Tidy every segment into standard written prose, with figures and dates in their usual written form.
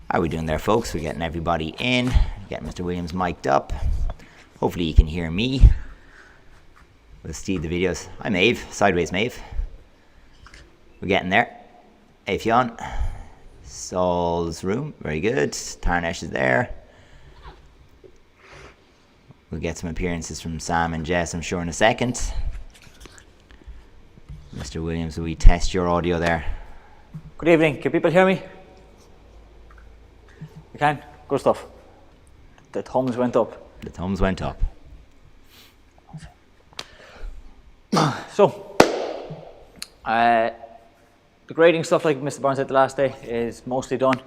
How are we doing there, folks? We're getting everybody in, getting Mr. Williams mic'd up. Hopefully you can hear me. We'll see the videos. Hi, Maeve. Sideways Maeve. We're getting there. Hey, Fionn. Saul's room. Very good. Tarnesh is there. We'll get some appearances from Sam and Jess, I'm sure, in a second. Mr. Williams, will we test your audio there? Good evening. Can people hear me? You can? Good stuff. The thumbs went up. The thumbs went up. So, the grading stuff, like Mr. Barnes said the last day, is mostly done.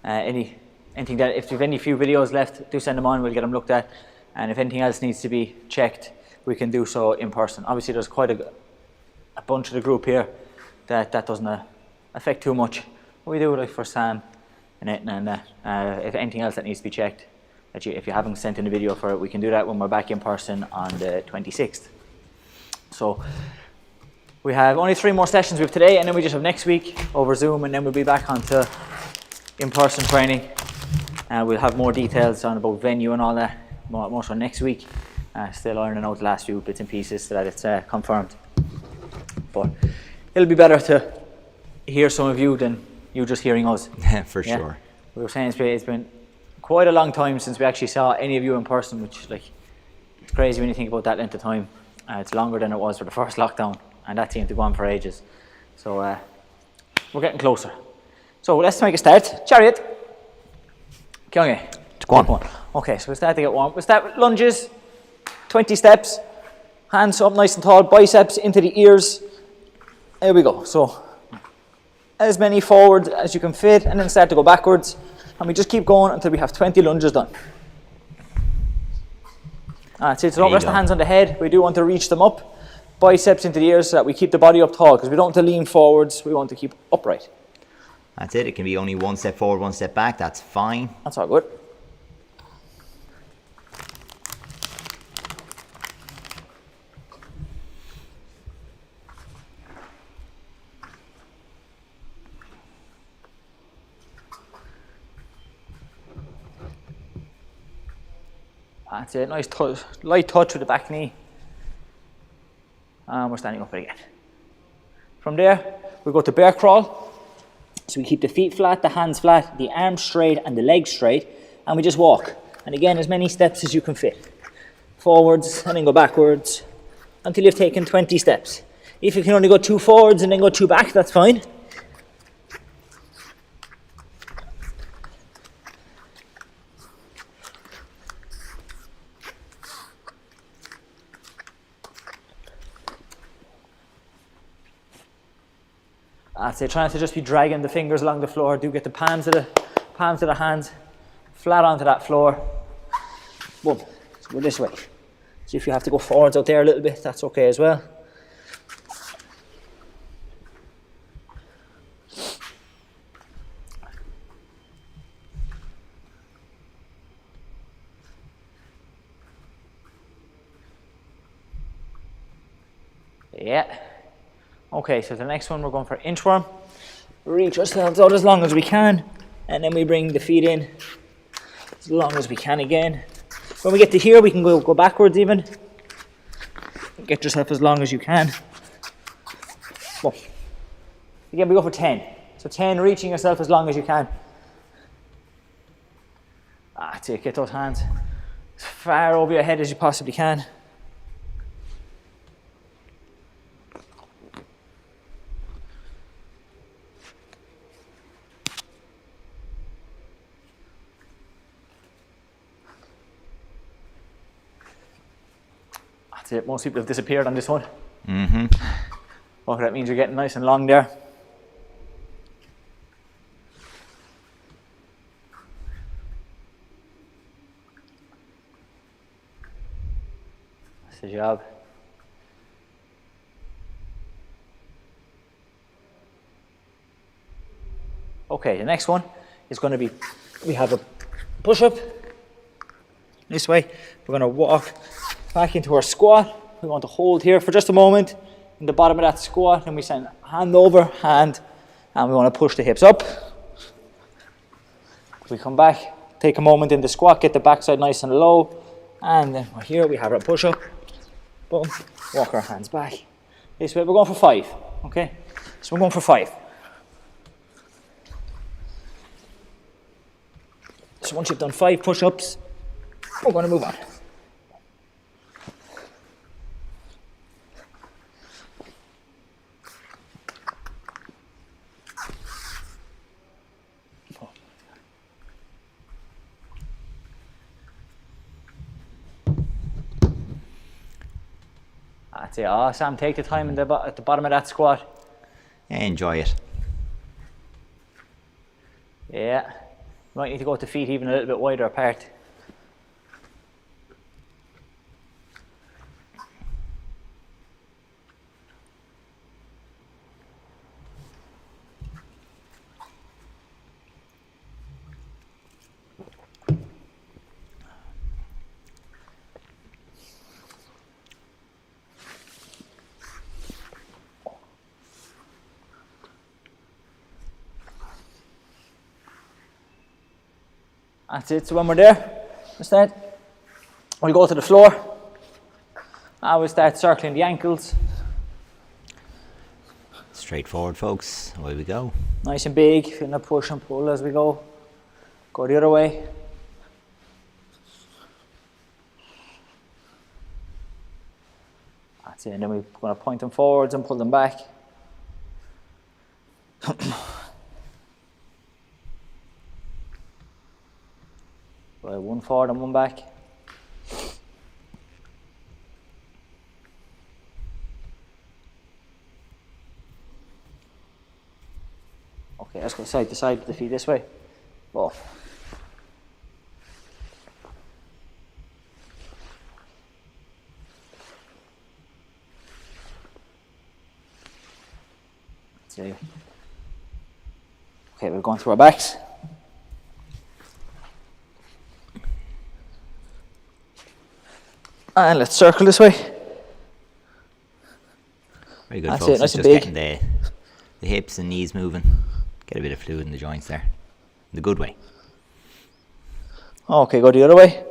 Anything that, if you have any few videos left, do send them on, we'll get them looked at. And if anything else needs to be checked, we can do so in person. Obviously, there's quite a bunch of the group here that doesn't affect too much. We do like for Sam and it, and if anything else that needs to be checked, if you haven't sent in a video for it, we can do that when we're back in person on the 26th. So we have only 3 more sessions we have today, and then we just have next week over Zoom, and then we'll be back onto in-person training. We'll have more details on about venue and all that, more so next week. Still ironing out the last few bits and pieces so that it's confirmed. But it'll be better to hear some of you than you just hearing us. For sure. We were saying it's been quite a long time since we actually saw any of you in person, which it's crazy when you think about that length of time. It's longer than it was for the first lockdown, and that seemed to go on for ages. So we're getting closer. So let's make a start. Chariot. Okay. Go on. Okay, so we'll start to get warm. We'll start with lunges, 20 steps, hands up nice and tall, biceps into the ears. There we go. So as many forward as you can fit, and then start to go backwards. And we just keep going until we have 20 lunges done. So don't rest the hands on the head. We do want to reach them up, biceps into the ears, so that we keep the body up tall, because we don't want to lean forwards, we want to keep upright. That's it. It can be only 1 step forward, 1 step back. That's fine. That's all good. That's it, nice light touch with the back knee. And we're standing up again. From there, we go to bear crawl. So we keep the feet flat, the hands flat, the arms straight and the legs straight, and we just walk. And again, as many steps as you can fit. Forwards and then go backwards until you've taken 20 steps. If you can only go 2 forwards and then go 2 back, that's fine. That's it, trying to just be dragging the fingers along the floor. Do get the palms of the hands flat onto that floor. Boom. So go this way. So if you have to go forwards out there a little bit, that's okay as well. Yeah. Okay, so the next one we're going for inchworm. Reach ourselves out as long as we can, and then we bring the feet in as long as we can again. When we get to here, we can go backwards even. Get yourself as long as you can. Boom. Again, we go for 10. So 10, reaching yourself as long as you can. That's it, get those hands as far over your head as you possibly can. That's it, most people have disappeared on this one. Mm-hmm. Okay, that means you're getting nice and long there. That's the job. Okay, the next one is going to be, we have a push-up this way. We're going to walk back into our squat. We want to hold here for just a moment in the bottom of that squat, and we send hand over hand, and we want to push the hips up We come back, take a moment in the squat, get the backside nice and low, and then we're here, we have our push-up, boom, walk our hands back. This way, we're going for 5, okay? So we're going for 5. So once you've done 5 push-ups, we're going to move on. That's it. Oh, Sam, take the time at the bottom of that squat. Enjoy it. Yeah. You might need to go with the feet even a little bit wider apart. That's it. So when we're there, we'll go to the floor. Now we'll start circling the ankles. Straightforward, folks. Away we go. Nice and big. Feeling a push and pull as we go. Go the other way. That's it. And then we're going to point them forwards and pull them back. Right, one forward and one back. Okay, let's go side to side with the feet this way. Ball. See. Okay, we're going through our backs. And let's circle this way. Very good, That's folks. it, nice It's and just big. getting the hips and knees moving. Get a bit of fluid in the joints there. The good way. Okay, go the other way.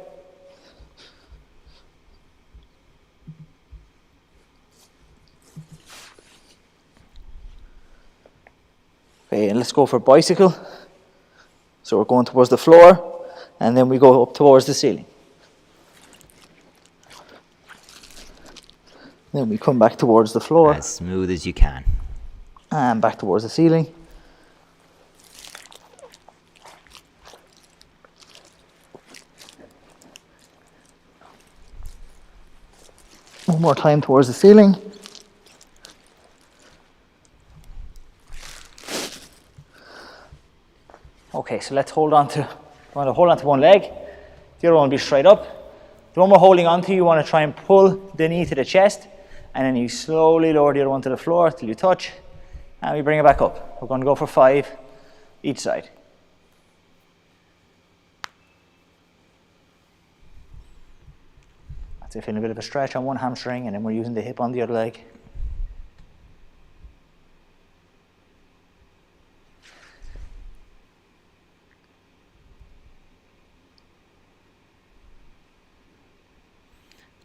Okay, and let's go for bicycle. So we're going towards the floor, and then we go up towards the ceiling. Then we come back towards the floor. As smooth as you can. And back towards the ceiling. One more time towards the ceiling. Okay, so let's hold on to, you want to hold on to one leg. The other one will be straight up. The one we're holding on to, you want to try and pull the knee to the chest, and then you slowly lower the other one to the floor till you touch, and we bring it back up. We're going to go for 5 each side. That's it, feeling a bit of a stretch on one hamstring, and then we're using the hip on the other leg.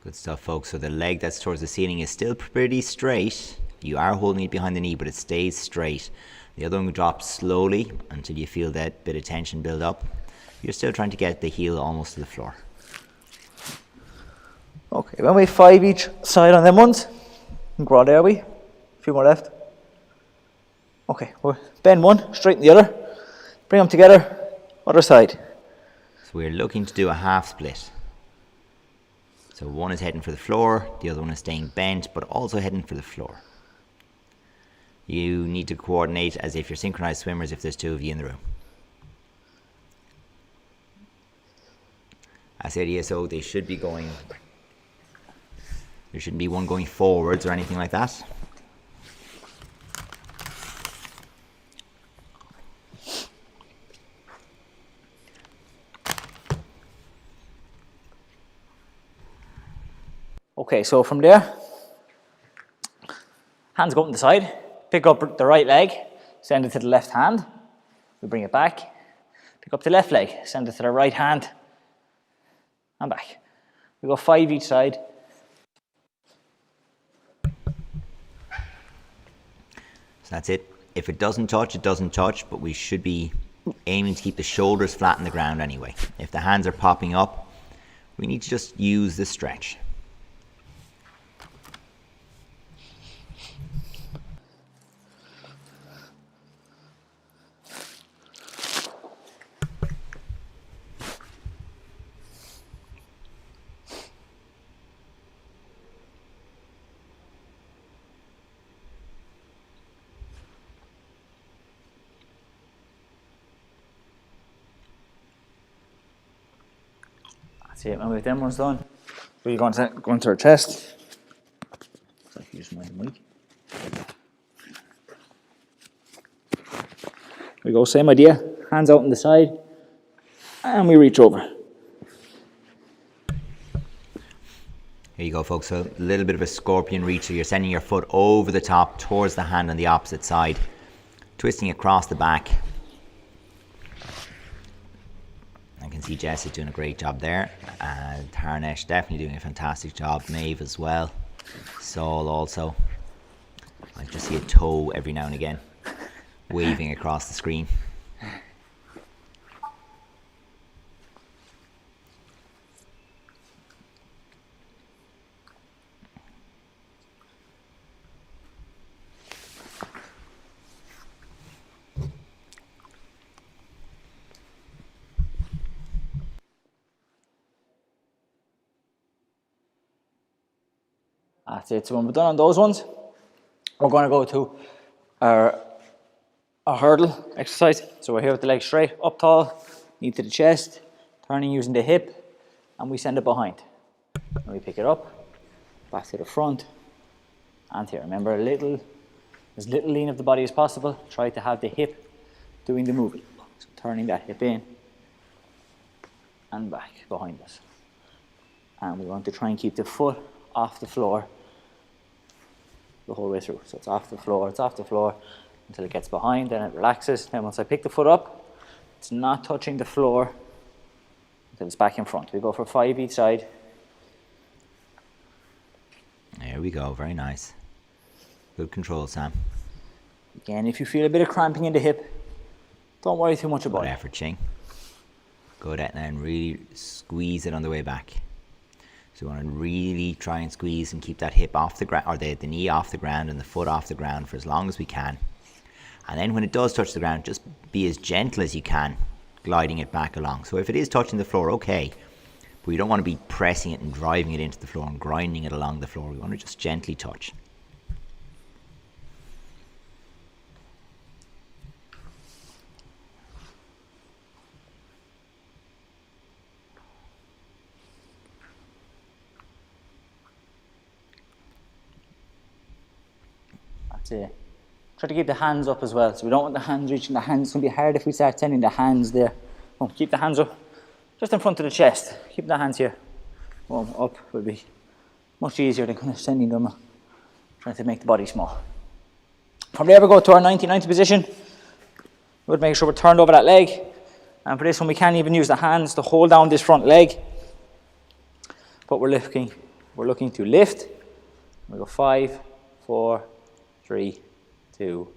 Good stuff, folks. So the leg that's towards the ceiling is still pretty straight. You are holding it behind the knee, but it stays straight. The other one drops slowly until you feel that bit of tension build up. You're still trying to get the heel almost to the floor. Okay, when we 5 each side on them ones, grow there we. A few more left. Okay, we'll bend one, straighten the other, bring them together, other side. So we're looking to do a half split. So one is heading for the floor, the other one is staying bent, but also heading for the floor. You need to coordinate as if you're synchronized swimmers if there's 2 of you in the room. I said ESO, they should be going, there shouldn't be one going forwards or anything like that. Okay, so from there, hands go up on the side, pick up the right leg, send it to the left hand, we bring it back, Pick up the left leg, send it to the right hand, and back. We go 5 each side. So that's it. If it doesn't touch, it doesn't touch, but we should be aiming to keep the shoulders flat on the ground anyway. If the hands are popping up, we need to just use the stretch. That's it, and with them ones done, we're going to our chest. So use my mic. We go, same idea, hands out on the side, and we reach over. Here you go, folks. So a little bit of a scorpion reach. So you're sending your foot over the top towards the hand on the opposite side, twisting across the back. I can see Jess is doing a great job there. Tarnesh definitely doing a fantastic job. Maeve as well. Saul also. I just see a toe every now and again waving across the screen. That's it. So when we're done on those ones, we're going to go to our hurdle exercise. So we're here with the legs straight, up tall, knee to the chest, turning using the hip, and we send it behind. And we pick it up, back to the front, and here. Remember, as little lean of the body as possible. Try to have the hip doing the moving. So turning that hip in and back behind us. And we want to try and keep the foot off the floor the whole way through. So it's off the floor until it gets behind, then it relaxes. Then once I pick the foot up, it's not touching the floor until it's back in front. We go for 5 each side. There we go, very nice. Good control, Sam. Again, if you feel a bit of cramping in the hip, don't worry too much about Good it. effort, Ching. Good at and really squeeze it on the way back. So you want to really try and squeeze and keep that hip off the ground, or the knee off the ground and the foot off the ground for as long as we can. And then when it does touch the ground, just be as gentle as you can, gliding it back along. So if it is touching the floor, okay. But you don't want to be pressing it and driving it into the floor and grinding it along the floor. We want to just gently touch. That's it. Try to keep the hands up as well. So we don't want the hands reaching the hands. It's going to be hard if we start sending the hands there. Keep the hands up just in front of the chest. Keep the hands here. Up will be much easier than kind of sending them, trying to make the body small. From there we go to our 90-90 position. We would make sure we're turned over that leg. And for this one we can't even use the hands to hold down this front leg. But we're looking to lift. We go 5, 4, 3, 2,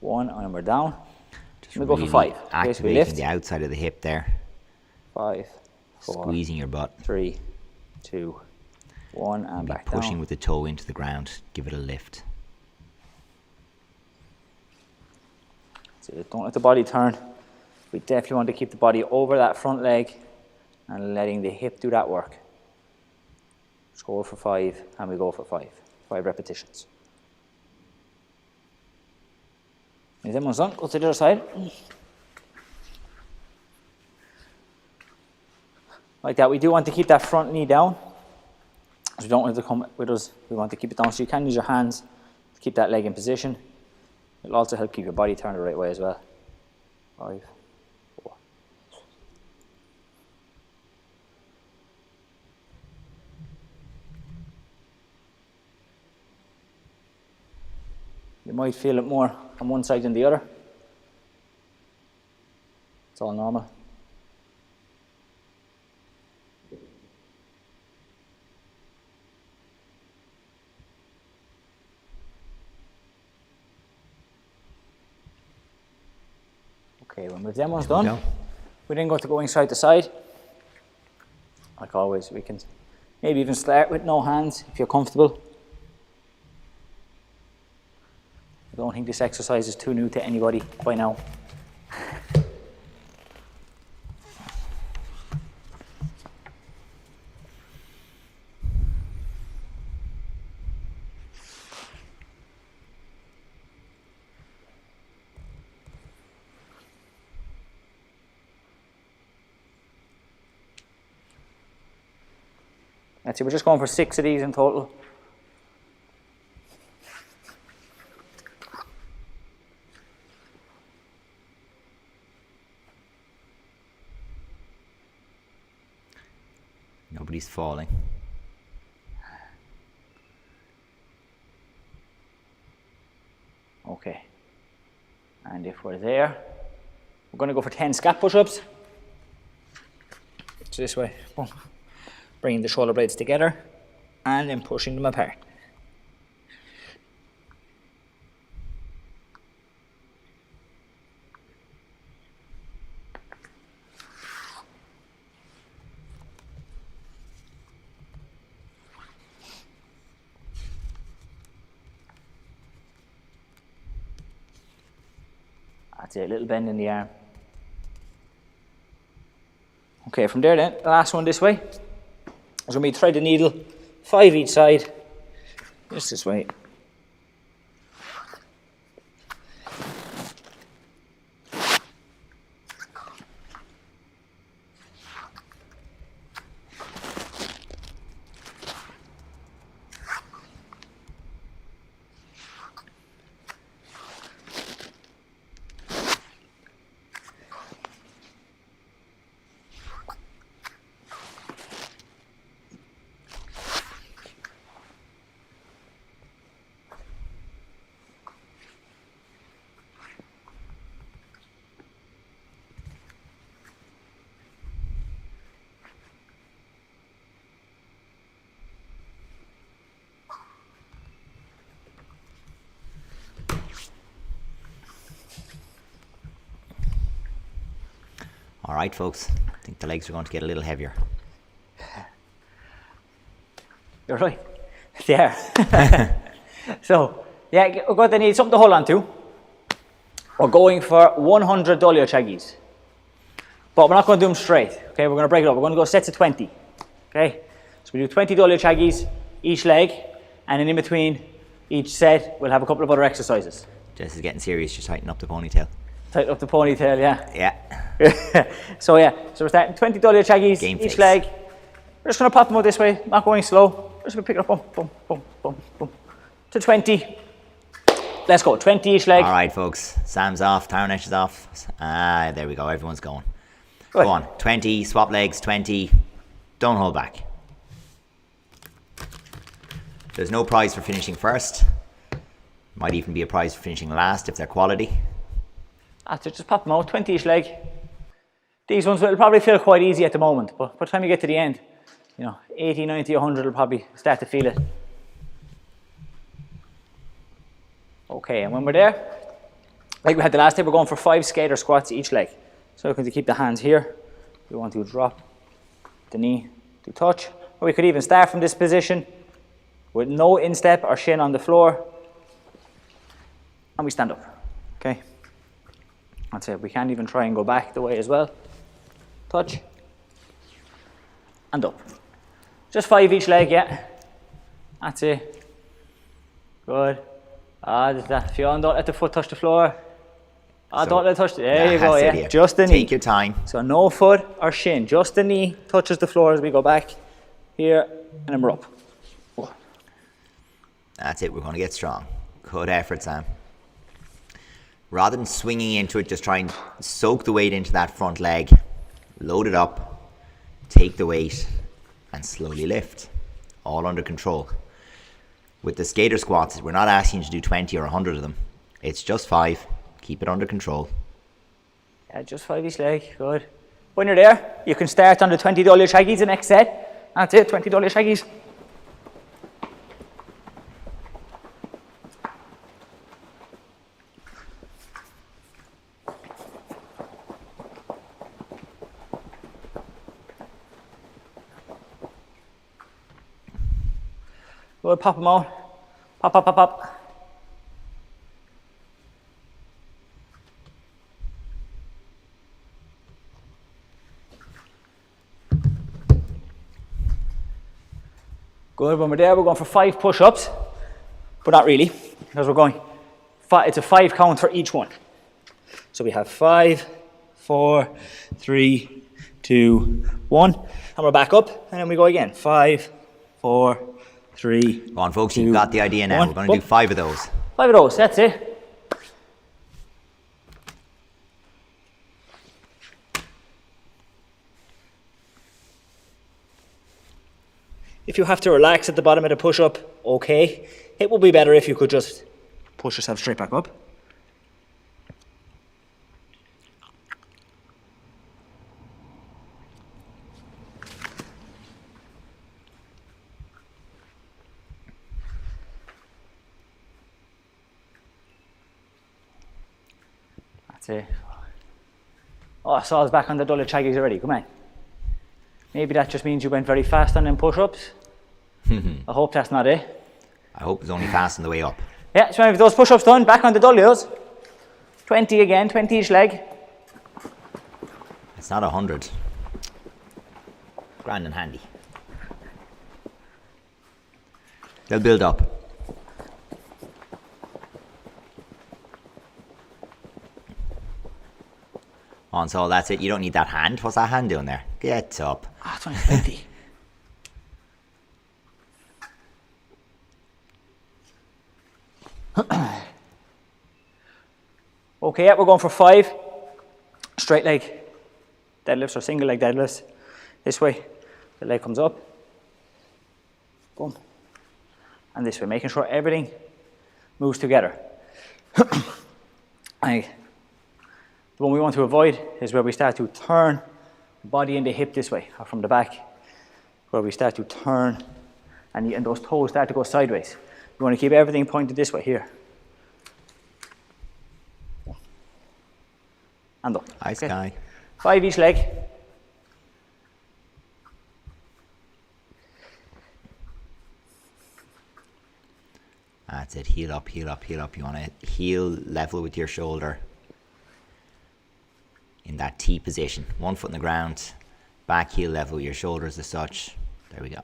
1, and we're down. We'll go for 5. Activating lift. the outside of the hip there. 5, 4, Squeezing your butt. 3, 2, 1, and back down. Pushing with the toe into the ground. Give it a lift. So don't let the body turn. We definitely want to keep the body over that front leg and letting the hip do that work. Let's go for 5, and we go for 5 repetitions. Is that one's done? Go to the other side. Like that. We do want to keep that front knee down. We don't want it to come with us. We want to keep it down. So you can use your hands to keep that leg in position. It'll also help keep your body turned the right way as well. 5, 4. You might feel it more on one side than the other. It's all normal. Okay, when we've them ones done, go. we then go to going side to side. Like always, we can maybe even start with no hands if you're comfortable. I don't think this exercise is too new to anybody by now. That's it, we're just going for 6 of these in total. Nobody's falling. Okay. And if we're there, we're going to go for 10 scap push-ups. So this way. Boom. Bringing the shoulder blades together and then pushing them apart. That's it, a little bend in the arm. Okay, from there then, the last one this way. So we thread the needle, 5 each side, just this way. All right, folks. I think the legs are going to get a little heavier. You're right. Yeah. So, yeah, we're going to need something to hold on to. We're going for 100 dolio chagis. But we're not going to do them straight. Okay, we're going to break it up. We're going to go sets of 20. Okay? So we do 20 dolio chagis each leg, and then in between each set, we'll have a couple of other exercises. Jess is getting serious. Just tighten up the ponytail. Tighten up the ponytail, yeah. Yeah. So we're starting 20 dolio chagis Game each face. leg. We're just going to pop them out this way, not going slow. We're just going to pick it up, boom, boom, boom, boom, boom. To 20. Let's go, 20 each leg. All right, folks. Sam's off. Tarnish is off. Ah, there we go. Everyone's going. Good. Go on. 20. Swap legs. 20. Don't hold back. There's no prize for finishing first. Might even be a prize for finishing last if they're quality. That's it, just pop them out, 20 each leg. These ones will probably feel quite easy at the moment, but by the time you get to the end, 80, 90, 100 will probably start to feel it. Okay, and when we're there, like we had the last day, we're going for 5 skater squats each leg. So we're going to keep the hands here. We want to drop the knee to touch. Or we could even start from this position with no instep or shin on the floor. And we stand up, okay? That's it, we can't even try and go back the way as well. Touch, and up. Just 5 each leg, yeah. That's it. Good. Fionn, don't let the foot touch the floor. Don't let it touch, there you go, yeah. Here. Just the knee. Take your time. So no foot or shin, just the knee touches the floor as we go back. Here, and then we're up. That's it, we're going to get strong. Good effort, Sam. Rather than swinging into it, just try and soak the weight into that front leg. Load it up, take the weight, and slowly lift. All under control. With the skater squats, we're not asking you to do 20 or 100 of them. It's just 5. Keep it under control. Yeah, just 5 each leg, good. When you're there, you can start on the 20 dolio shaggies the next set. That's it, 20 dolio shaggies. Good, pop them out. Pop, pop, pop, pop. Good, when we're there, we're going for 5 push-ups, but not really, because we're going, it's a 5 count for each one. So we have 5, 4, 3, 2, 1, and we're back up, and then we go again. 5, 4, 3. Go on, folks, you've got the idea now. 1. We're going to do 5 of those. 5 of those, that's it. If you have to relax at the bottom of the push-up, okay. It would be better if you could just push yourself straight back up. That's it. Oh, Saul's back on the double chaggies already, come on. Maybe that just means you went very fast on them push-ups. I hope that's not it. I hope it's only fast on the way up. Yeah, so if those push-ups done, back on the dollios. 20 again, 20 each leg. It's not 100. Grand and handy. They'll build up. On, so that's it. You don't need that hand. What's that hand doing there? Get up. Ah, it's only 20. Okay, yeah, we're going for 5 straight leg deadlifts or single leg deadlifts. This way, the leg comes up, boom, and this way, making sure everything moves together. The one we want to avoid is where we start to turn the body and the hip this way, or from the back, where we start to turn and those toes start to go sideways. We want to keep everything pointed this way here. And up. Nice Okay. guy. 5 each leg. That's it. Heel up, heel up, heel up. You want to heel level with your shoulder in that T position. 1 foot in the ground, back heel level with your shoulders as such. There we go.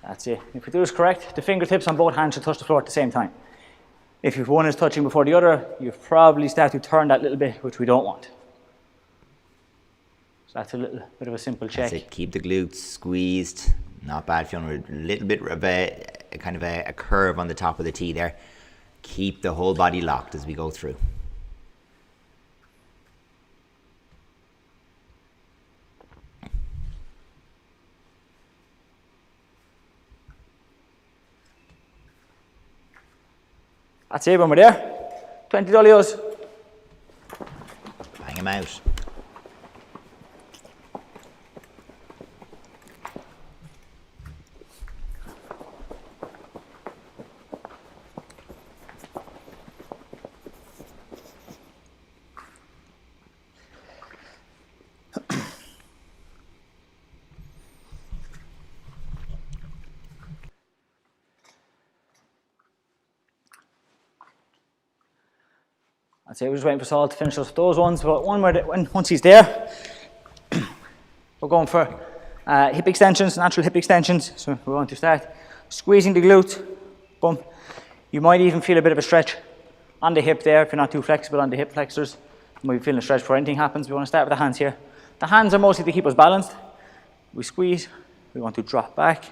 That's it. If we do this correct, the fingertips on both hands should touch the floor at the same time. If one is touching before the other, you probably start to turn that little bit, which we don't want. So that's a little bit of a simple check. That's it. Keep the glutes squeezed. Not bad. If you want a little bit of a kind of a curve on the top of the T there. Keep the whole body locked as we go through. That's it when we're there. 20 dollios. Bang him out. I'd say we're just waiting for Saul to finish those ones, but once he's there, we're going for hip extensions, natural hip extensions. So we're going to start squeezing the glute, boom. You might even feel a bit of a stretch on the hip there if you're not too flexible on the hip flexors. You might be feeling a stretch before anything happens. We want to start with the hands here. The hands are mostly to keep us balanced. We squeeze, we want to drop back,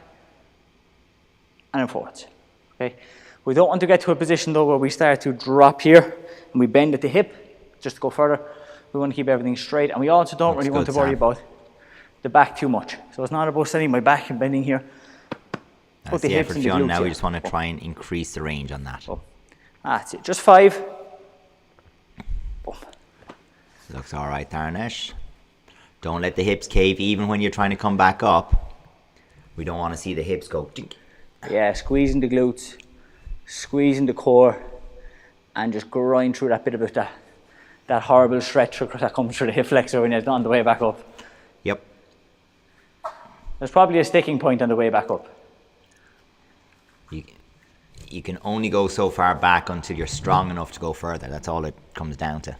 and then forwards, okay? We don't want to get to a position though where we start to drop here and we bend at the hip just to go further. We want to keep everything straight, and we also don't really want to worry about the back too much. So it's not about setting my back and bending here. That's the effort you're on now. We just want to try and increase the range on that. Oh. That's it, just 5. Boom. Looks all right, Darnesh. Don't let the hips cave even when you're trying to come back up. We don't want to see the hips go. Yeah, squeezing the glutes, squeezing the core, and just grind through that bit of that horrible stretch that comes through the hip flexor when you're on the way back up. Yep. There's probably a sticking point on the way back up. You can only go so far back until you're strong enough to go further. That's all it comes down to.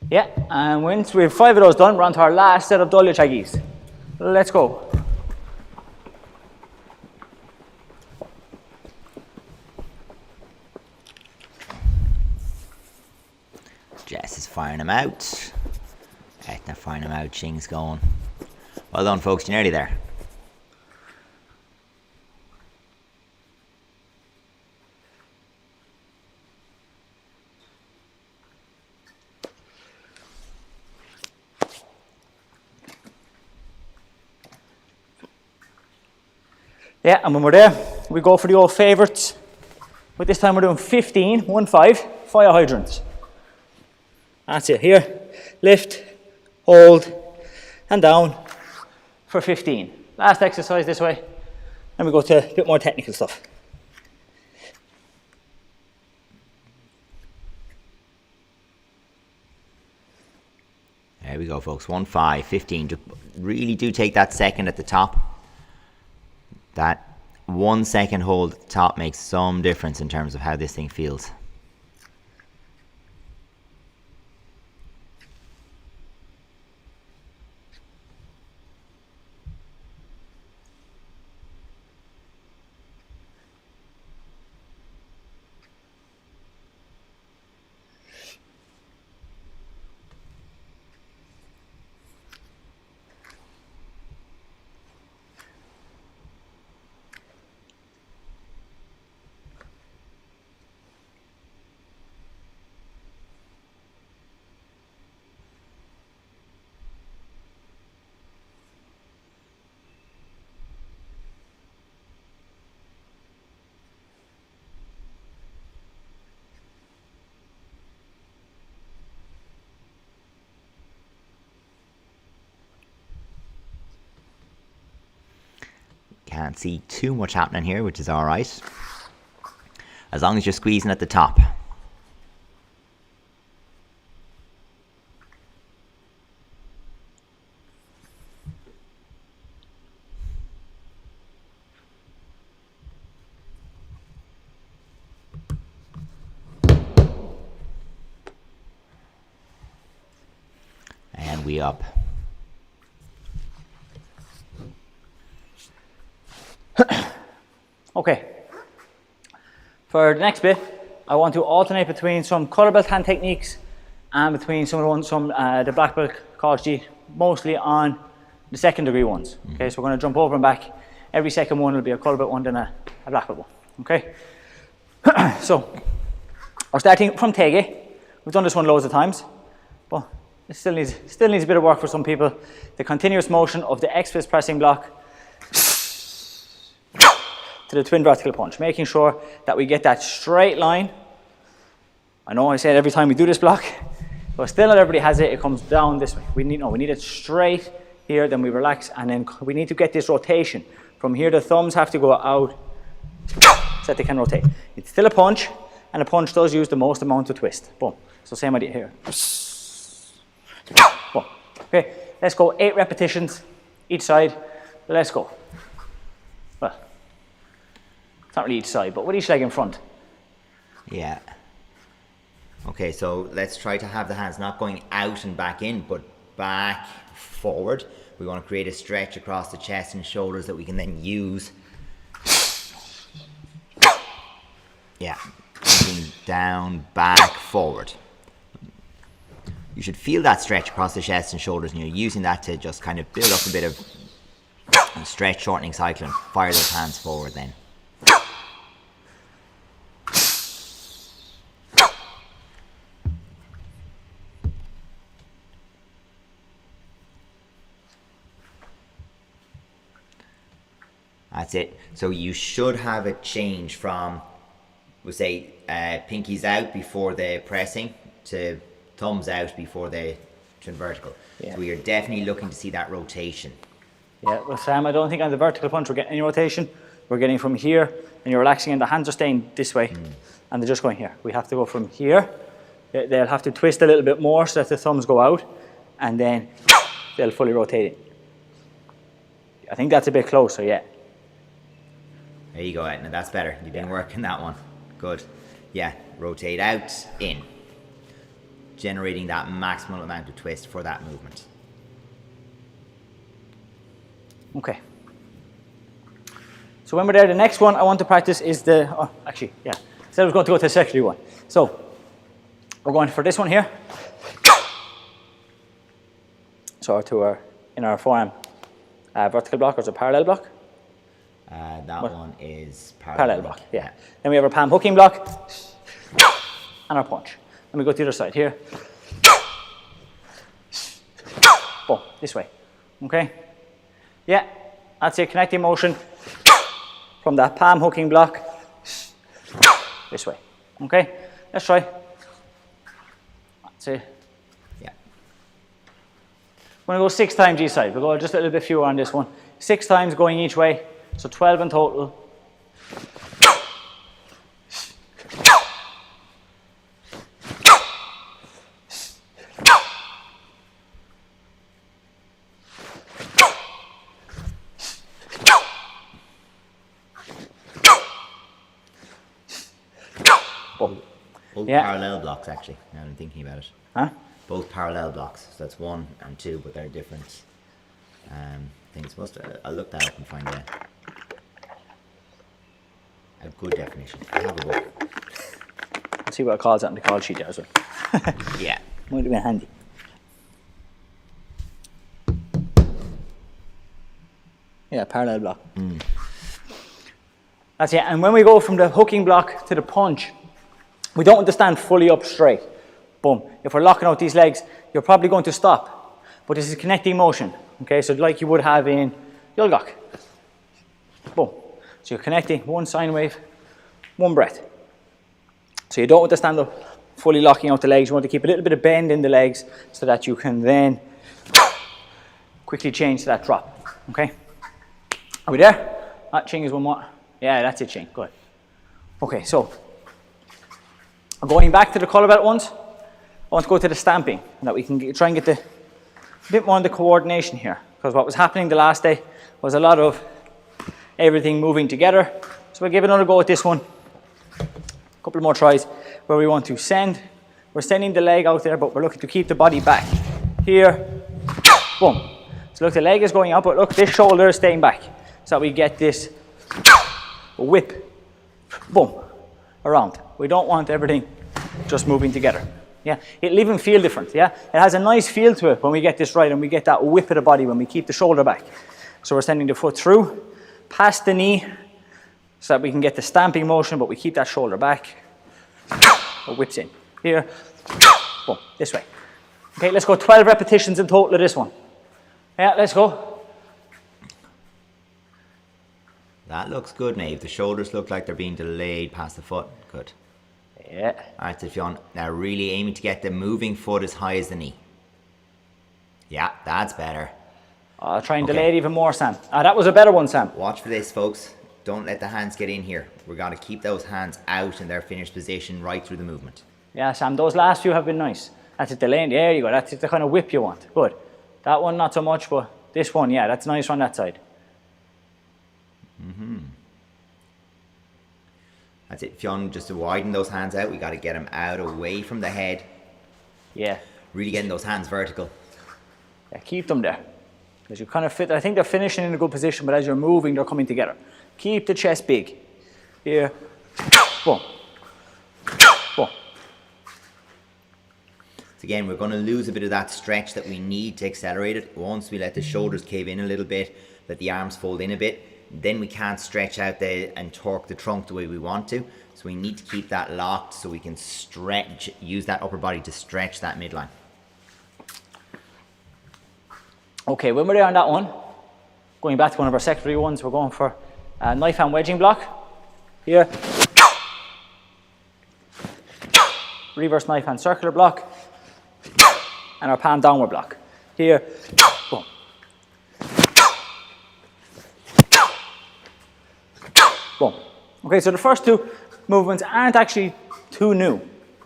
Yeah, and once we have 5 of those done, we're on to our last set of Dolio Chagis. Let's go. Jess is firing them out. Etna firing them out. Ching's going. Well done, folks. You're nearly there. Yeah, and when we're there, we go for the old favourites. But this time we're doing 15, 1-5, fire hydrants. That's it. Here, lift, hold, and down for 15. Last exercise this way. Then we go to a bit more technical stuff. There we go, folks. 1-5, 15. Really do take that second at the top. That 1 second hold at the top makes some difference in terms of how this thing feels. Can't see too much happening here, which is all right. As long as you're squeezing at the top. And we up. Okay, for the next bit, I want to alternate between some color belt hand techniques and between the black belt College G, mostly on the second degree ones. Okay, so we're going to jump over and back. Every second one will be a color belt one, then a black belt one. Okay, so we're starting from Tege. We've done this one loads of times, but it still needs a bit of work for some people. The continuous motion of the X-fist pressing block to the twin vertical punch, making sure that we get that straight line. I know I say it every time we do this block, but still not everybody has it. It comes down this way. We need it straight here, then we relax, and then we need to get this rotation. From here, the thumbs have to go out so that they can rotate. It's still a punch, and a punch does use the most amount of twist. Boom. So same idea here. Boom. Okay, let's go 8 repetitions each side. Let's go. Well, it's not really each side, but with each leg in front. Yeah. Okay, so let's try to have the hands not going out and back in, but back, forward. We want to create a stretch across the chest and shoulders that we can then use. Yeah. Looking down, back, forward. You should feel that stretch across the chest and shoulders, and you're using that to just kind of build up a bit of stretch, shortening cycle, and fire those hands forward then. That's it. So you should have it change from, we'll say, pinkies out before the pressing to thumbs out before the twin vertical. Yeah. So we are definitely looking to see that rotation. Yeah, well, Sam, I don't think on the vertical punch we're getting any rotation. We're getting from here, and you're relaxing, and the hands are staying this way, and they're just going here. We have to go from here they'll have to twist a little bit more so that the thumbs go out, and then they'll fully rotate it. I think that's a bit closer, yeah. There you go, Etna. That's better. You've been working that one. Good. Yeah, rotate out, in. Generating that maximum amount of twist for that movement. Okay. So when we're there, the next one I want to practice is the, actually, yeah. Instead I was going to go to the secondary one. So we're going for this one here. So in our forearm vertical block, or is it parallel block? That one is Parallel block, yeah. Then we have our palm hooking block and our punch. Let me go to the other side here. Boom, this way. Okay? Yeah, that's it. Connecting motion from that palm hooking block this way. Okay? Let's try. That's it. Yeah. We're going to go 6 times each side. We'll go just a little bit fewer on this one. 6 times going each way. So 12 in total. Both Yeah. parallel blocks, actually, now I'm thinking about it. Huh? Both parallel blocks. So that's 1 and 2, but they're different things. I'll look that up and find a good definition. I have a book. Let's see what it calls out in the call sheet there as well. Yeah. Might have been handy. Yeah, parallel block. That's it. And when we go from the hooking block to the punch, we don't want to stand fully up straight. Boom. If we're locking out these legs, you're probably going to stop. But this is connecting motion. Okay, so like you would have in Yulgok. Boom. So you're connecting one sine wave, one breath. So you don't want to stand up fully locking out the legs. You want to keep a little bit of bend in the legs so that you can then quickly change to that drop. Okay? Are we there? That Ching is one more. Yeah, that's it, Ching. Good. Okay, so going back to the color belt ones, I want to go to the stamping, and that we can try and get a bit more on the coordination here. Because what was happening the last day was a lot of everything moving together. So we'll give another go at this one. A couple more tries where we want to send. We're sending the leg out there, but we're looking to keep the body back. Here, boom. So look, the leg is going out, but look, this shoulder is staying back. So that we get this whip, boom, around. We don't want everything just moving together. Yeah, it'll even feel different. Yeah, it has a nice feel to it when we get this right and we get that whip of the body when we keep the shoulder back. So we're sending the foot through, past the knee, so that we can get the stamping motion, but we keep that shoulder back. It whips in here, boom, this way. Okay, let's go 12 repetitions in total of this one. Yeah, let's go. That looks good, Nave. The shoulders look like they're being delayed past the foot. Good. Yeah. Alright, so Fionn, now really aiming to get the moving foot as high as the knee. Yeah, that's better. I'll try and delay it even more, Sam. That was a better one, Sam. Watch for this, folks. Don't let the hands get in here. We're going to keep those hands out in their finished position right through the movement. Yeah, Sam, those last few have been nice. That's it, delaying. There you go. That's the kind of whip you want. Good. That one, not so much, but this one, yeah, that's nice on that side. That's it, Fionn, just to widen those hands out, we got to get them out away from the head. Yeah. Really getting those hands vertical. Yeah, keep them there. Because you kind of fit, I think they're finishing in a good position, but as you're moving, they're coming together. Keep the chest big. Here. Boom. Boom. So again, we're going to lose a bit of that stretch that we need to accelerate it. Once we let the shoulders cave in a little bit, let the arms fold in a bit, then we can't stretch out and torque the trunk the way we want to. So we need to keep that locked so we can stretch, use that upper body to stretch that midline. Okay, when we're there on that one, going back to one of our secondary ones, we're going for a knife hand wedging block. Here. Reverse knife hand circular block. And our palm downward block. Here. Boom. Boom. Okay, so the first two movements aren't actually too new.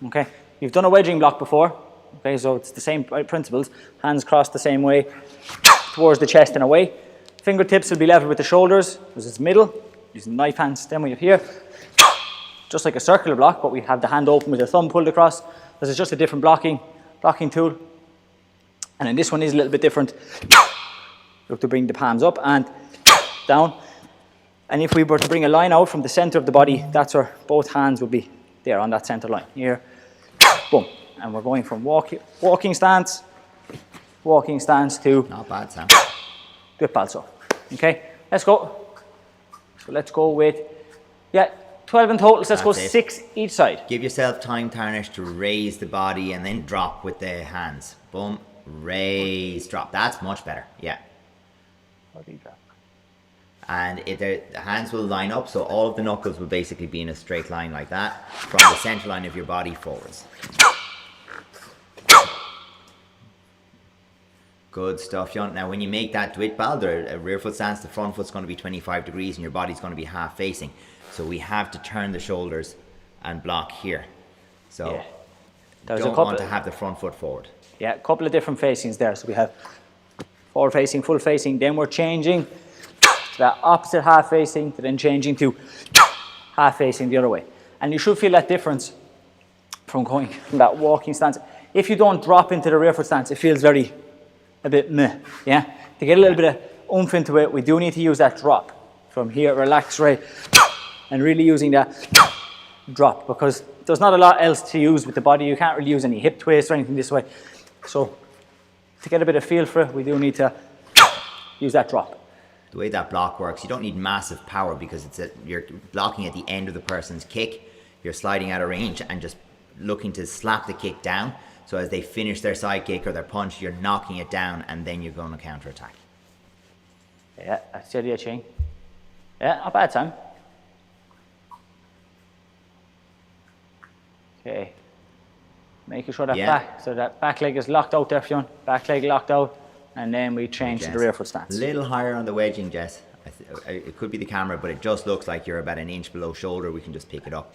Okay, you've done a wedging block before, okay, so it's the same principles. Hands crossed the same way towards the chest and away. Fingertips will be level with the shoulders because it's middle. Using knife hands, then we have here. Just like a circular block, but we have the hand open with the thumb pulled across. This is just a different blocking tool. And then this one is a little bit different. You have to bring the palms up and down. And if we were to bring a line out from the center of the body, that's where both hands would be there on that center line. Here, boom. And we're going from walking stance to Not bad, Sam. dip balso. Okay, let's go. So let's go with, 12 in total, so let's go That's it. 6 each side. Give yourself time, Tarnish, to raise the body and then drop with the hands. Boom, raise, drop. That's much better, yeah. And the hands will line up, so all of the knuckles will basically be in a straight line like that from the center line of your body forwards. Good stuff, Jon. Now, when you make that Dwitbald, or a rear foot stance, the front foot's going to be 25 degrees and your body's going to be half facing. So we have to turn the shoulders and block here. So Yeah. don't want to have the front foot forward. Yeah, a couple of different facings there. So we have forward facing, full facing, then we're changing to that opposite half facing, to then changing to half facing the other way. And you should feel that difference from going from that walking stance. If you don't drop into the rear foot stance, it feels a bit meh, yeah? To get a little bit of oomph into it, we do need to use that drop. From here, relax right, and really using that drop, because there's not a lot else to use with the body. You can't really use any hip twists or anything this way. So to get a bit of feel for it, we do need to use that drop. The way that block works, you don't need massive power because you're blocking at the end of the person's kick. You're sliding out of range and just looking to slap the kick down. So as they finish their side kick or their punch, you're knocking it down and then you're going to counter attack. Yeah, that's the idea, Ching. Yeah, not bad, Sam. Okay. Making sure that that back leg is locked out there, Fionn. Back leg locked out. And then we change to the rear foot stance. A little higher on the wedging, Jess. It could be the camera, but it just looks like you're about an inch below shoulder. We can just pick it up.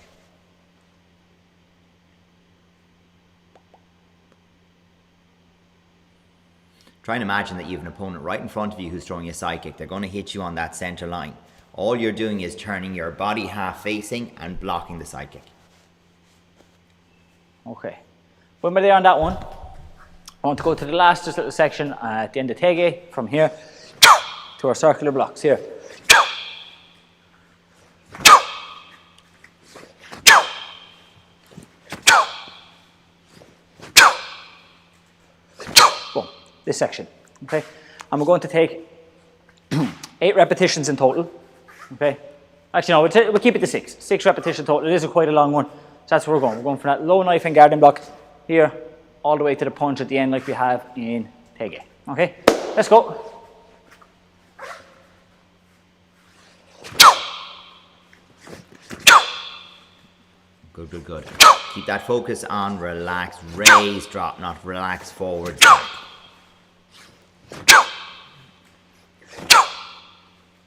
Try and imagine that you have an opponent right in front of you who's throwing a side kick. They're going to hit you on that center line. All you're doing is turning your body half facing and blocking the side kick. Okay. When we're there on that one, I want to go to the last just little section at the end of Tege, from here to our circular blocks here. Boom. This section, okay? And we're going to take 8 repetitions in total, okay? Actually, no, we'll keep it to 6. 6 repetition total. It is quite a long one. So that's where we're going. We're going from that low knife and guarding block here all the way to the punch at the end like we have in Tege. Okay, let's go. Good, good, good. Keep that focus on relax, raise, drop, not relax, forward, drop.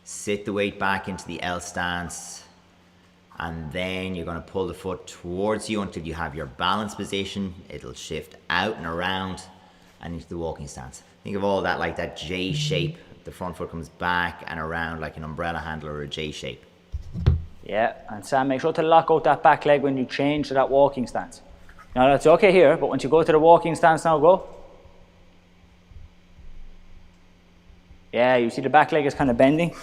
Sit the weight back into the L stance. And then you're going to pull the foot towards you until you have your balance position. It'll shift out and around and into the walking stance. Think of all that like that J shape. The front foot comes back and around like an umbrella handle or a J shape. Yeah, and Sam, make sure to lock out that back leg when you change to that walking stance. Now that's okay here, but once you go to the walking stance now, go. Yeah, you see the back leg is kind of bending.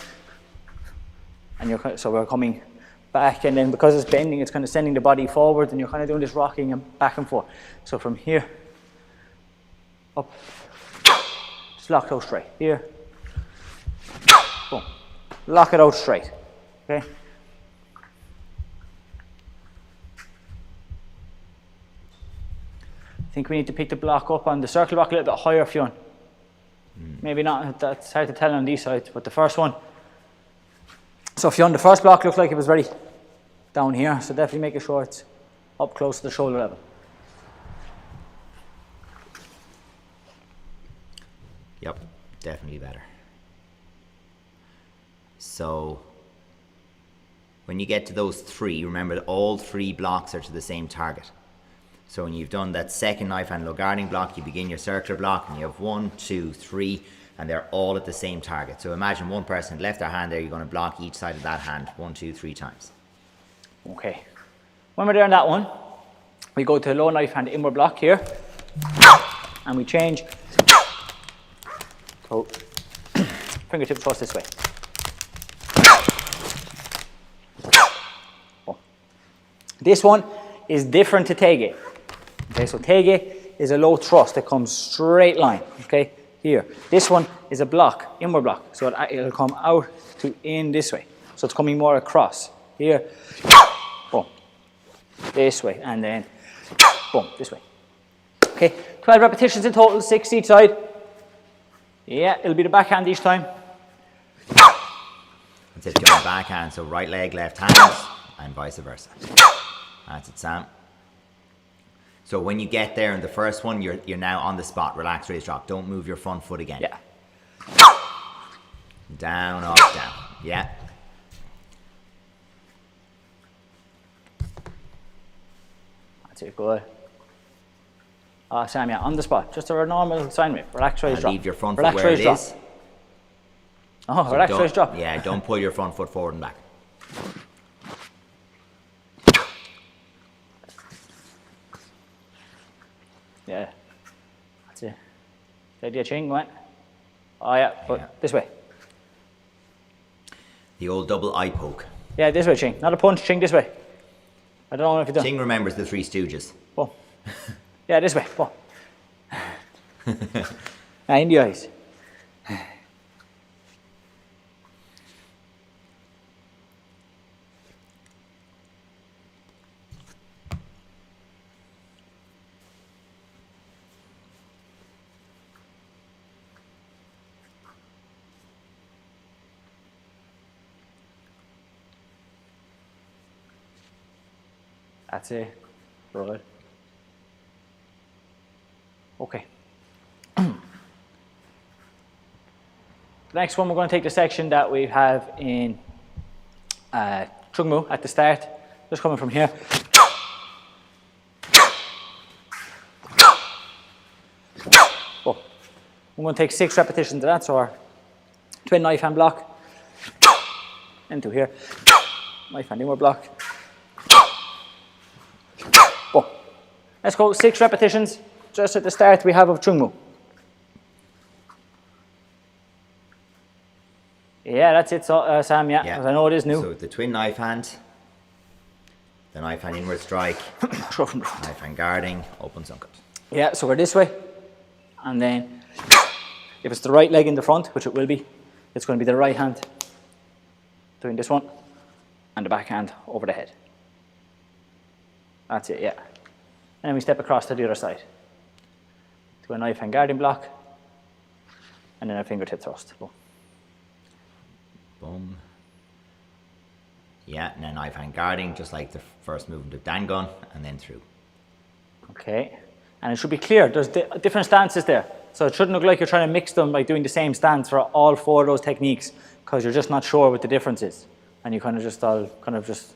And so we're coming back, and then because it's bending, it's kind of sending the body forward, and you're kind of doing this rocking and back and forth. So from here, up, just lock it out straight. Here, boom, lock it out straight, okay? I think we need to pick the block up on the circle block a little bit higher, Fionn. Maybe not, that's hard to tell on these sides, but the first one. So Fionn, the first block looks like it was very down here, so definitely making sure it's up close to the shoulder level. Yep, definitely better. So when you get to those 3, remember that all 3 blocks are to the same target. So when you've done that second knife handle guarding block, you begin your circular block, and you have 1, 2, 3, and they're all at the same target. So imagine one person left their hand there, you're going to block each side of that hand 1, 2, 3 times. Okay. When we're there on that one, we go to low knife hand inward block here, and we change. So fingertip thrust this way. Oh. This one is different to Teige. Okay, so Teige is a low thrust that comes straight line. Okay, here. This one is a block, inward block. So it'll come out to in this way. So it's coming more across. Here, boom, this way, and then boom, this way. Okay, 12 repetitions in total, 6 each side. Yeah, it'll be the backhand each time. That's it, going backhand, so right leg, left hand, and vice versa. That's it, Sam. So when you get there in the first one, you're now on the spot. Relax, raise, drop. Don't move your front foot again. Yeah. Down, up, down. Yeah. That's it, good. Sam, yeah, on the spot. Just a normal sine wave. Relax, raise, drop. Leave your front relax, foot where raise, it drop. is. Oh, So relax, raise, drop. Yeah, don't pull your front foot forward and back. Yeah. That's it. Good idea, Ching, what? Oh, yeah, but Yeah. this way. The old double eye poke. Yeah, this way, Ching. Not a punch, Ching, this way. I don't know if you've done. Ching remembers the Three Stooges. Boom. Yeah, this way. Boom. In the eyes. That's it. Good. Okay. The next one, we're going to take the section that we have in Chung Mu at the start, just coming from here. Oh. I'm going to take 6 repetitions of that, so our twin knife hand block into here, knife hand inward block. Boom. Let's go 6 repetitions just at the start we have of Chung Mu. Yeah, that's it, so, Sam, yeah, because I know it is new. So the twin knife hand, the knife hand inward strike, Throw from the front. knife hand guarding, open suncut. Yeah, so we're this way, and then if it's the right leg in the front, which it will be, it's going to be the right hand doing this one, and the back hand over the head. That's it, yeah. And then we step across to the other side. To a knife hand guarding block, and then a fingertip thrust. Boom. Boom. Yeah, and then knife hand guarding, just like the first movement of Dangun, and then through. Okay, and it should be clear, there's different stances there. So it shouldn't look like you're trying to mix them by doing the same stance for all 4 of those techniques, because you're just not sure what the difference is. And you kind of just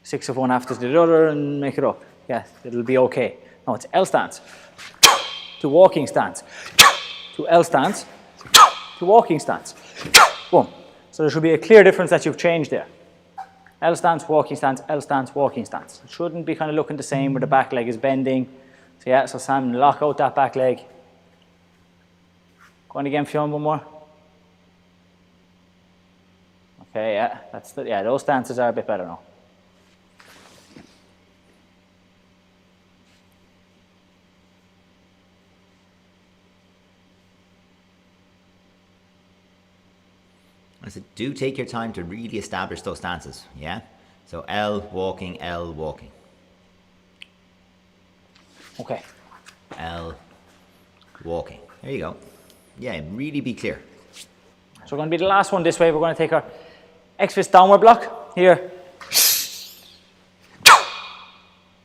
6 of one after the other and make it up. Yeah, it'll be okay. No, it's L stance to walking stance to L stance to walking stance. Boom. So there should be a clear difference that you've changed there. L stance, walking stance, L stance, walking stance. It shouldn't be kind of looking the same where the back leg is bending. So yeah, so Sam, lock out that back leg. Go on again, Fionn, one more. Okay, yeah, yeah, those stances are a bit better now. I said, do take your time to really establish those stances, yeah? So L, walking, L, walking. Okay. L, walking. There you go. Yeah, really be clear. So we're going to be the last one this way. We're going to take our X-fist downward block here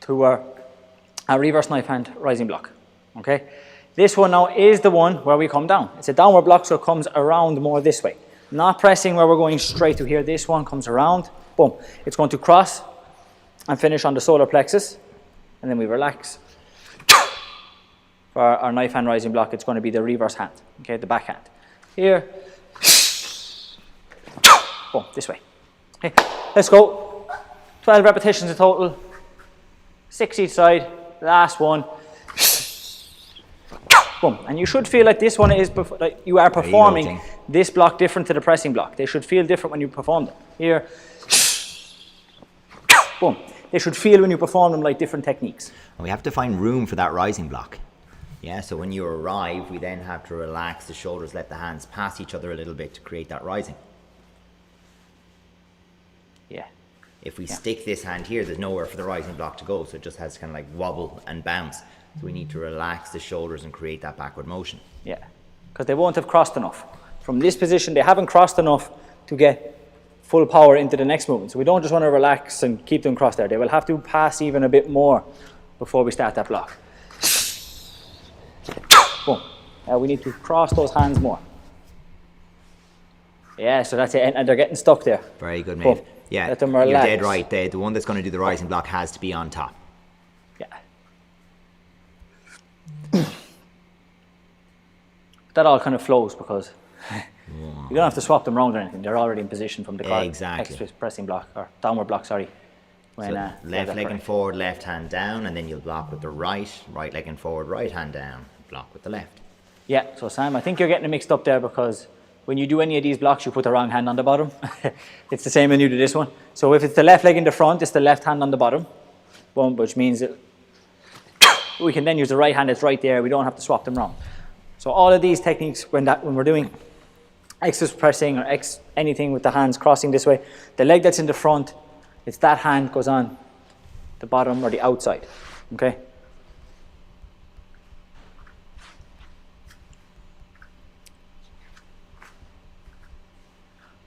to our reverse knife hand rising block. Okay. This one now is the one where we come down. It's a downward block, so it comes around more this way. Not pressing where we're going straight to here. This one comes around. Boom. It's going to cross and finish on the solar plexus. and then we relax. For our knife hand rising block, it's going to be the reverse hand, okay, the backhand. Here, boom, this way. Okay, let's go. 12 repetitions in total, 6 each side, last one. Boom, and you should feel like this one is, like you are performing this block different to the pressing block. They should feel different when you perform them. Here, boom. They should feel when you perform them like different techniques. And we have to find room for that rising block. Yeah, so when you arrive, we then have to relax the shoulders, let the hands pass each other a little bit to create that rising. Yeah. If we stick this hand here, there's nowhere for the rising block to go, so it just has to kind of like wobble and bounce. So we need to relax the shoulders and create that backward motion. Yeah, because they won't have crossed enough. From this position, they haven't crossed enough to get full power into the next movement. So we don't just want to relax and keep them crossed there. They will have to pass even a bit more before we start that block. Boom. Now we need to cross those hands more. Yeah, so that's it. And they're getting stuck there. Very good, Boom. Maeve. Yeah, Let them you're relax. dead right. The one that's going to do the rising block has to be on top. Yeah. That all kind of flows because you don't have to swap them around or anything. They're already in position from the Exactly. pressing block or downward block, sorry. When, So left leg and forward, left hand down, and then you'll block with the right leg and forward, right hand down, block with the left. Yeah, so Sam, I think you're getting it mixed up there because when you do any of these blocks, you put the wrong hand on the bottom. It's the same when you do this one. So if it's the left leg in the front, it's the left hand on the bottom, boom, which means that we can then use the right hand that's right there. We don't have to swap them around. So all of these techniques, when we're doing X pressing or anything with the hands crossing this way, the leg that's in the front, it's that hand goes on the bottom or the outside, okay?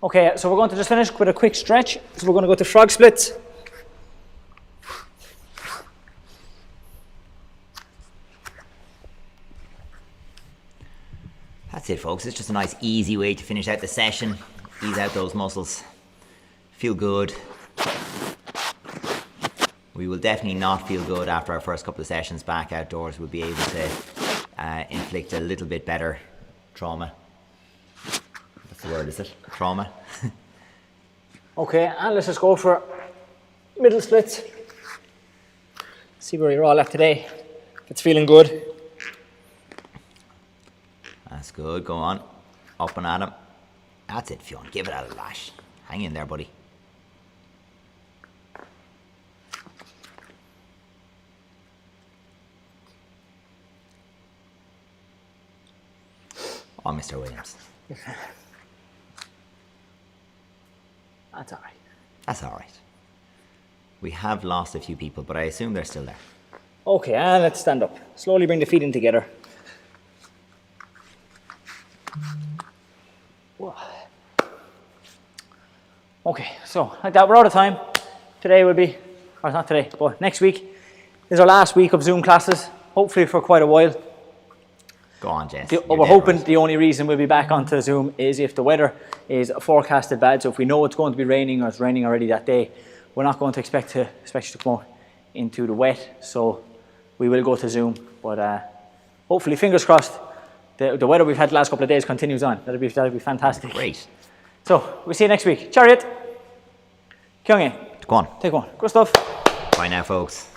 Okay, so we're going to just finish with a quick stretch. So we're going to go to frog splits. That's it, folks. It's just a nice, easy way to finish out the session. Ease out those muscles. Feel good. We will definitely not feel good after our first couple of sessions back outdoors. We'll be able to inflict a little bit better trauma. That's the word, is it? Trauma. Okay, and let's just go for middle splits. See where you're all at today. If it's feeling good. That's good. Go on. Up and at him. That's it, Fionn. Give it a lash. Hang in there, buddy. Oh, Mr. Williams. That's all right. That's all right. We have lost a few people, but I assume they're still there. Okay, and let's stand up. Slowly bring the feet in together. Whoa. Okay, so like that, we're out of time. Today will be, or not today, but next week is our last week of Zoom classes, hopefully for quite a while. Go on, Jess. We're hoping the only reason we'll be back onto Zoom is if the weather is forecasted bad. So if we know it's going to be raining or it's raining already that day, we're not going to expect you to come out into the wet. So we will go to Zoom. But hopefully, fingers crossed, the weather we've had the last couple of days continues on. That'll be fantastic. Great. So we'll see you next week. Chariot. Kyungin. Go on. Take one. Good stuff. Bye now, folks.